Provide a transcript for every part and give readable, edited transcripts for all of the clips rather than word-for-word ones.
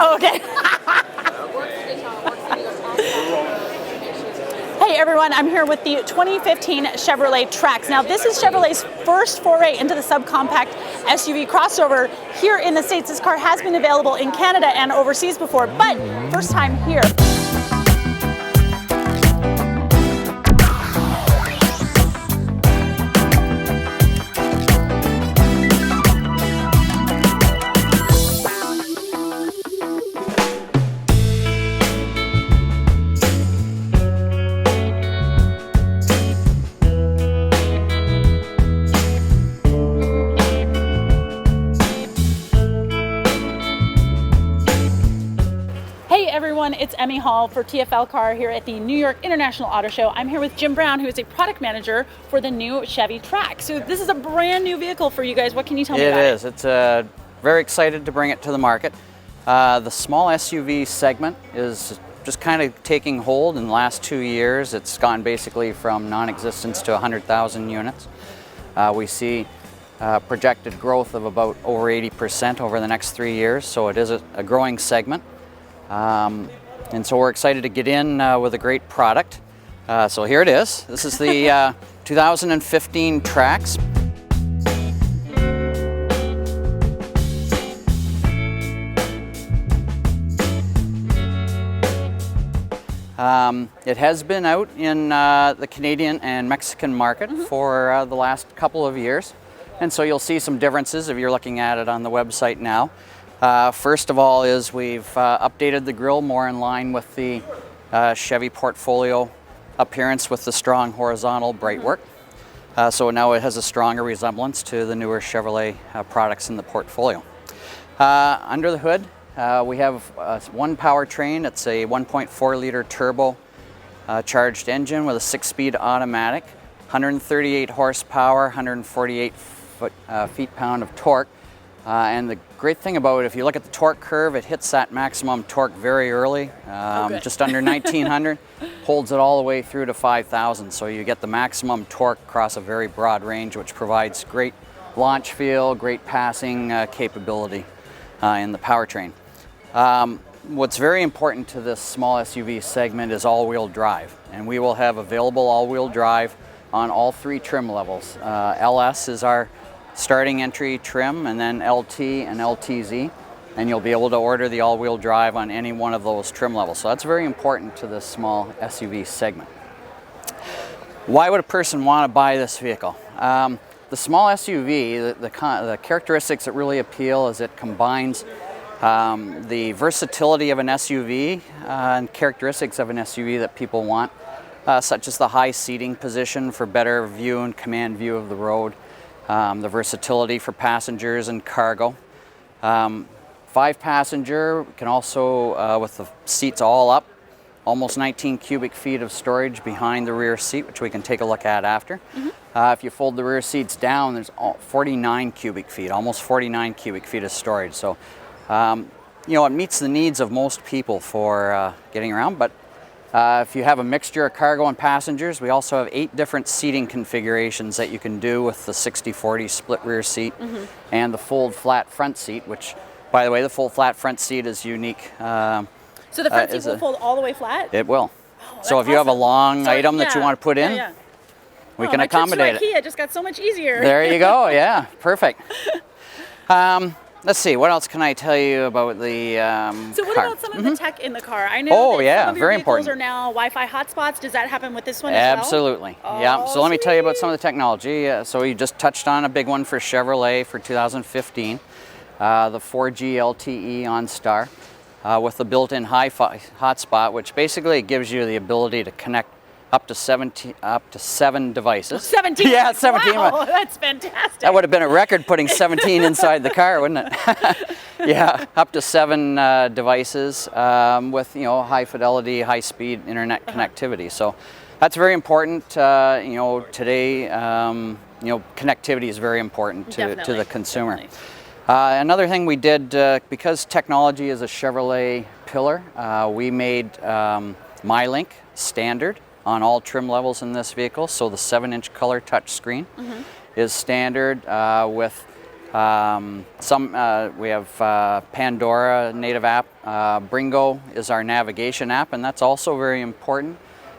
Oh, okay. Hey everyone, I'm here with the 2015 Chevrolet Trax. Now this is Chevrolet's first foray into the subcompact SUV crossover here in the States. This car has been available in Canada and overseas before, but first time here. It's Emmy Hall for TFL Car here at the New York International Auto Show. I'm here with Jim Brown, who is a product manager for the new Chevy Trax. So this is a brand new vehicle for you guys. What can you tell me about it? It is. It's very excited to bring it to the market. The small SUV segment is just kind of taking hold in the last 2 years. It's gone basically from non-existence to 100,000 units. We see projected growth of about over 80% over the next 3 years, so it is a growing segment. And so we're excited to get in with a great product. So here it is. This is the 2015 Trax. It has been out in the Canadian and Mexican market for the last couple of years. And so you'll see some differences if you're looking at it on the website now. First of all is we've updated the grille more in line with the Chevy portfolio appearance with the strong horizontal bright work. So now it has a stronger resemblance to the newer Chevrolet products in the portfolio. Under the hood, we have one powertrain. It's a 1.4 liter turbo charged engine with a 6-speed automatic, 138 horsepower, 148 feet-pound of torque. And the great thing about it, if you look at the torque curve, it hits that maximum torque very early, just under 1900, holds it all the way through to 5000. So you get the maximum torque across a very broad range, which provides great launch feel, great passing capability in the powertrain. What's very important to this small SUV segment is all-wheel drive, and we will have available all-wheel drive on all 3 trim levels. LS is our starting entry trim, and then LT and LTZ, and you'll be able to order the all-wheel drive on any one of those trim levels. So that's very important to this small SUV segment. Why would a person want to buy this vehicle? The small SUV, the characteristics that really appeal is it combines the versatility of an SUV and characteristics of an SUV that people want, such as the high seating position for better view and command view of the road. The versatility for passengers and cargo. 5-passenger can also, with the seats all up, almost 19 cubic feet of storage behind the rear seat, which we can take a look at after. If you fold the rear seats down, there's 49 cubic feet, almost 49 cubic feet of storage. So, you know, it meets the needs of most people for getting around. But if you have a mixture of cargo and passengers, we also have 8 different seating configurations that you can do with the 60-40 split rear seat and the fold flat front seat, which, by the way, the fold flat front seat is unique. So the front seat will fold all the way flat? It will. Oh, so if you have a long item that you want to put in, we can accommodate it. It just got so much easier. There you go. Yeah, perfect. Let's see, what else can I tell you about the So what car? about some of the tech in the car? I know that some of your very vehicles important. are now Wi-Fi hotspots. Does that happen with this one as well? Absolutely. Oh, yeah. So let me tell you about sweet. some of the technology. So you just touched on a big one for Chevrolet for 2015, the 4G LTE OnStar with the built-in Hi-Fi hotspot, which basically gives you the ability to connect up to 7 devices. 17? Yeah, 17. Wow, that's fantastic. That would have been a record, putting 17 inside the car, wouldn't it? Yeah, up to 7 devices with, you know, high fidelity, high speed internet connectivity. So that's very important. You know, today, you know, connectivity is very important to the consumer. Another thing we did, because technology is a Chevrolet pillar, we made Mylink standard on all trim levels in this vehicle. So the 7-inch color touch screen is standard with We have Pandora native app. Bringo is our navigation app, and that's also very important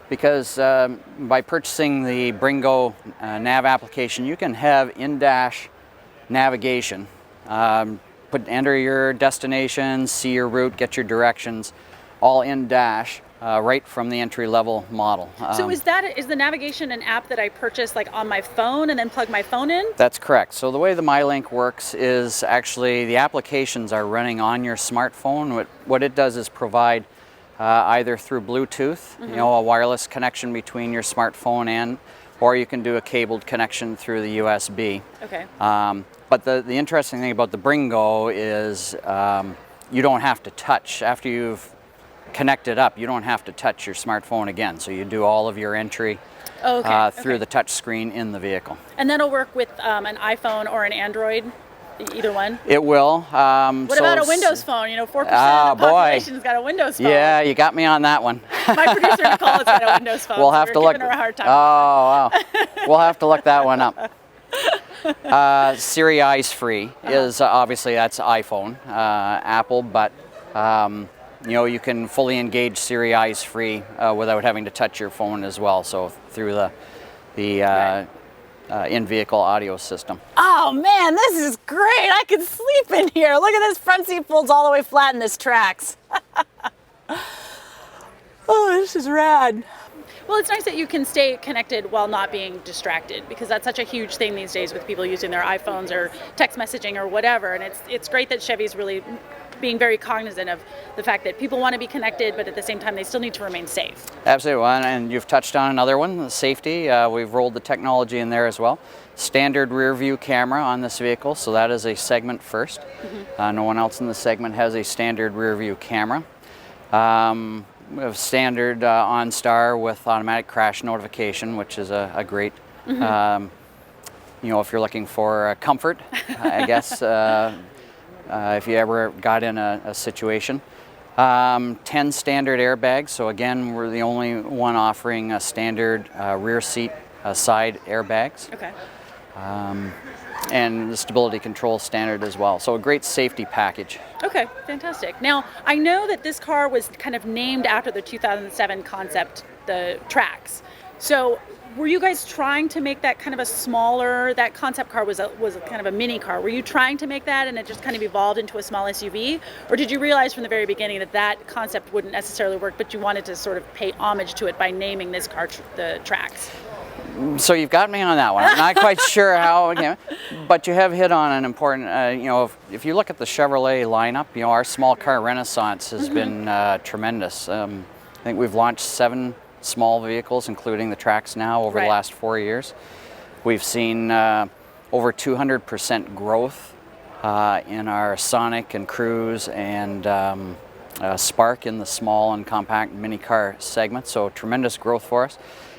because by purchasing the Bringo nav application, you can have in-dash navigation. Enter your destination, see your route, get your directions, all in-dash. Right from the entry-level model. So is the navigation an app that I purchase like on my phone and then plug my phone in? That's correct. So the way the Mylink works is actually the applications are running on your smartphone. What it does is provide either through Bluetooth, a wireless connection between your smartphone or you can do a cabled connection through the USB. Okay. But the interesting thing about the Bringo is you don't have to touch after you've connected up. You don't have to touch your smartphone again, so you do all of your entry through the touch screen in the vehicle. And that'll work with an iPhone or an Android, either one? It will. What about a Windows phone? 4% of the population's got a Windows phone. Yeah, you got me on that one. My producer Nicole has got a Windows phone. We'll have to look. Giving her a hard time. Oh, wow. We'll have to look that one up. Siri Eyes Free is obviously that's iPhone, Apple, but you can fully engage Siri Eyes Free without having to touch your phone as well. So through the in-vehicle audio system. Oh man, this is great! I can sleep in here. Look at this front seat folds all the way flat in this Trax. Oh, this is rad. Well, it's nice that you can stay connected while not being distracted, because that's such a huge thing these days with people using their iPhones or text messaging or whatever. And it's great that Chevy's really being very cognizant of the fact that people want to be connected, but at the same time they still need to remain safe. Absolutely, and you've touched on another one, the safety. We've rolled the technology in there as well. Standard rear view camera on this vehicle, so that is a segment first. No one else in the segment has a standard rear view camera. We have standard OnStar with automatic crash notification, which is a great, if you're looking for comfort, I guess, if you ever got in a situation. 10 standard airbags, so again, we're the only one offering a standard rear seat side airbags. Okay. And the stability control standard as well. So a great safety package. Okay, fantastic. Now, I know that this car was kind of named after the 2007 concept, the Trax. So were you guys trying to make that kind of a smaller, that concept car was a kind of a mini car. Were you trying to make that and it just kind of evolved into a small SUV? Or did you realize from the very beginning that that concept wouldn't necessarily work, but you wanted to sort of pay homage to it by naming this car the Trax? So you've got me on that one. I'm not quite sure how, but you have hit on an important, if you look at the Chevrolet lineup, our small car renaissance has been tremendous. I think we've launched 7 small vehicles, including the Trax now, over the last 4 years. We've seen over 200% growth in our Sonic and Cruise and Spark in the small and compact mini car segment, so tremendous growth for us.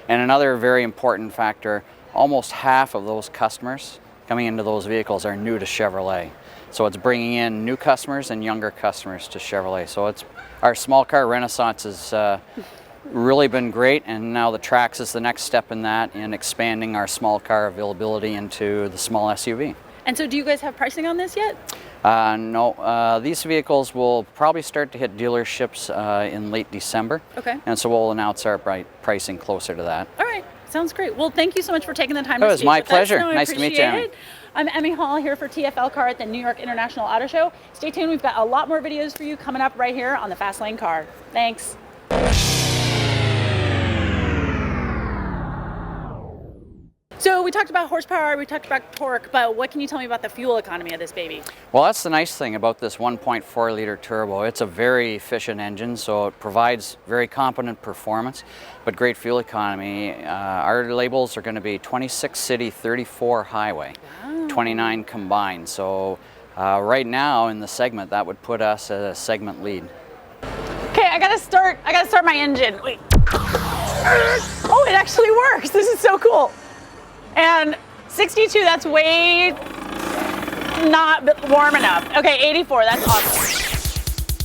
And another very important factor, almost half of those customers coming into those vehicles are new to Chevrolet. So it's bringing in new customers and younger customers to Chevrolet. So our small car renaissance has really been great, and now the Trax is the next step in that, in expanding our small car availability into the small SUV. And so do you guys have pricing on this yet? No, these vehicles will probably start to hit dealerships in late December. Okay. And so we'll announce our pricing closer to that. All right, sounds great. Well, thank you so much for taking the time to speak. It was my pleasure. No, nice to meet you, Emmy. I'm Emmy Hall here for TFL Car at the New York International Auto Show. Stay tuned, we've got a lot more videos for you coming up right here on the Fast Lane Car. Thanks. So we talked about horsepower, we talked about torque, but what can you tell me about the fuel economy of this baby? Well, that's the nice thing about this 1.4 liter turbo. It's a very efficient engine, so it provides very competent performance, but great fuel economy. Our labels are going to be 26 city, 34 highway, 29 combined. So right now in the segment, that would put us at a segment lead. Okay, I gotta start my engine. Wait. Oh, it actually works. This is so cool. And 62, that's way not warm enough. Okay, 84, that's awesome.